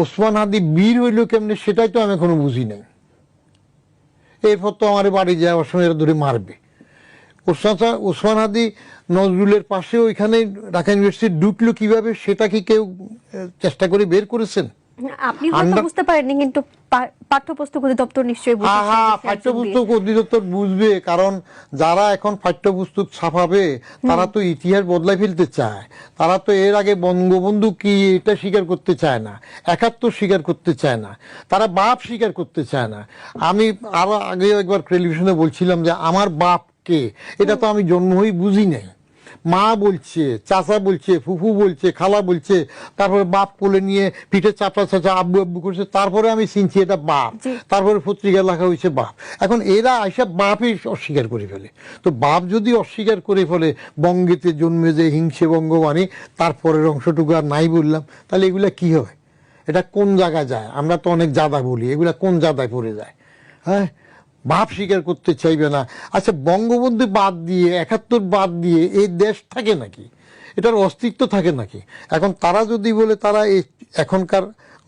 ওসমান হাদি বীর হইল কেমনে সেটাই তো আমি এখনো বুঝি নাই। এরপর তো আমার বাড়ি যাওয়ার সময় এরা ধরে মারবে। ওসমান হাদি নজরুলের পাশে ওইখানে ঢাকা ইউনিভার্সিটি ঢুকলো কিভাবে সেটা কি কেউ চেষ্টা করে বের করেছেন? আপনি হয়তো বুঝতে পারেননি, কিন্তু পাঠ্যপুস্তক অধিদপ্তর নিশ্চয়ই বুঝেছে। পাঠ্যপুস্তক অধিদপ্তর বুঝবে, কারণ যারা এখন পাঠ্যপুস্তক ছাপাবে তারা তো ইতিহাস বদলাই ফেলতে চায়। তারা তো এর আগে বঙ্গবন্ধু কি এটা স্বীকার করতে চায় না, ৭১ স্বীকার করতে চায় না, তারা বাপ স্বীকার করতে চায় না। আমি আরো আগে একবার টেলিভিশনে বলছিলাম যে আমার বাপ কে, এটা তো আমি জন্ম হয়ে বুঝি নাই। মা বলছে, চাচা বলছে, ফুফু বলছে, খালা বলছে, তারপরে বাপ কোলে নিয়ে পিঠে চাপা চাচা আব্বু আব্বু করছে, তারপরে আমি চিনছি এটা বাপ, তারপরে পত্রিকা লেখা হয়েছে বাপ। এখন এরা এসব বাপই অস্বীকার করে ফেলে। তো বাপ যদি অস্বীকার করে ফেলে, বঙ্গেতে জন্মে যে হিংসে বঙ্গবাণী, তারপরের অংশটুকু আর নাই বললাম, তাহলে এগুলা কি হয়? এটা কোন জায়গায় যায়? আমরা তো অনেক জাদা বলি, এগুলা কোন জাদায় পড়ে যায়? হ্যাঁ, ভাব স্বীকার করতে চাইবে না। আচ্ছা, বঙ্গবন্ধু বাদ দিয়ে ৭১ বাদ দিয়ে এই দেশ থাকে নাকি? এটার অস্তিত্ব থাকে নাকি? এখন তারা যদি বলে তারা এই এখনকার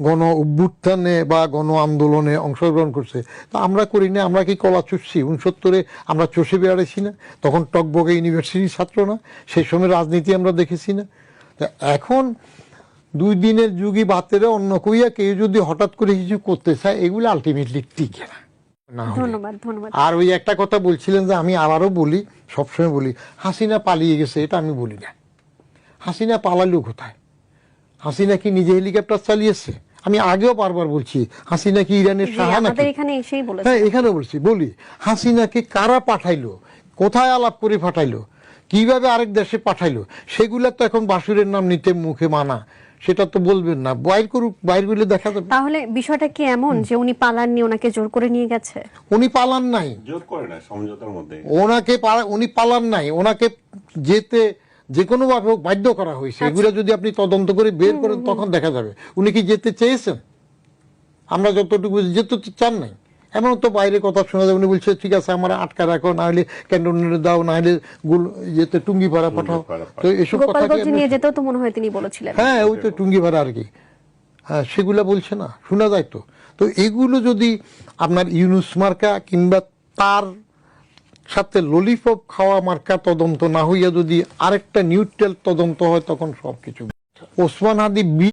গণ অভ্যুত্থানে বা গণ আন্দোলনে অংশগ্রহণ করছে, তো আমরা করি না? আমরা কি কলা চুষছি? ৬৯-এ আমরা চষে বেড়াইছি না? তখন টকবগে ইউনিভার্সিটির ছাত্র না? সেই সময় রাজনীতি আমরা দেখেছি না? এখন ২ দিনের যুগী বাতেরা অন্য কইয়া কেউ যদি হঠাৎ করে কিছু করতে চায়, এগুলো আলটিমেটলি টিকে না। ধন্যবাদ, ধন্যবাদ। আর ওই একটা কথা বলছিলেন যে আমি আবারও বলি, সবসময় বলি, হাসিনা পালিয়ে গেছে, এটা আমি বলি না। হাসিনা পালালো কোথায়? হাসিনা কি নিজে হেলিকপ্টার চালিয়েছে? আমি আগেও বারবার বলছি, হাসিনা কি ইরানের শাহ নাকি? হ্যাঁ, এখানে বলি হাসিনাকে কারা পাঠাইলো, কোথায় আলাপ করে পাঠাইলো, কিভাবে আরেক দেশে পাঠাইলো, সেগুলা তো এখন বাসুরের নাম নিতে মুখে মানা, সেটা তো বলবেন না। বাইর করুক, বাইর করলে দেখা যাবে। তাহলে বিষয়টা কি এমন যে উনি পালাননি, ওনাকে জোর করে নিয়ে গেছে? উনি পালান নাই, জোর করে না, সমঝোতার মধ্যে উনি পালান নাই, ওনাকে যেতে যে কোনো ভাবে বাধ্য করা হয়েছে। এগুলো যদি আপনি তদন্ত করে বের করেন তখন দেখা যাবে উনি কি যেতে চেয়েছেন। আমরা যতটুকু যেতে তো চান নাই, এমন তো বাইরে কথা শোনা যায়। উনি বলছে ঠিক আছে আমার আটকা রাখো, না হলে ক্যান্টনমেন্টে দাও, না হলে যেতে টুঙ্গিপাড়া পাঠাও। তো এসব কথা নিয়ে যেতেও তো মনে হয় তিনি বলেছিলেন। হ্যাঁ, ওই তো টুঙ্গিপাড়া আর কি। হ্যাঁ, সেগুলা বলছে না, শোনা যায় তো। তো এগুলো যদি আপনার ইউনুস মার্কা কিংবা তার সাথে ললিপপ খাওয়া মার্কা তদন্ত না হইয়া যদি আরেকটা নিউট্রাল তদন্ত হয়, তখন সবকিছু। ওসমান হাদি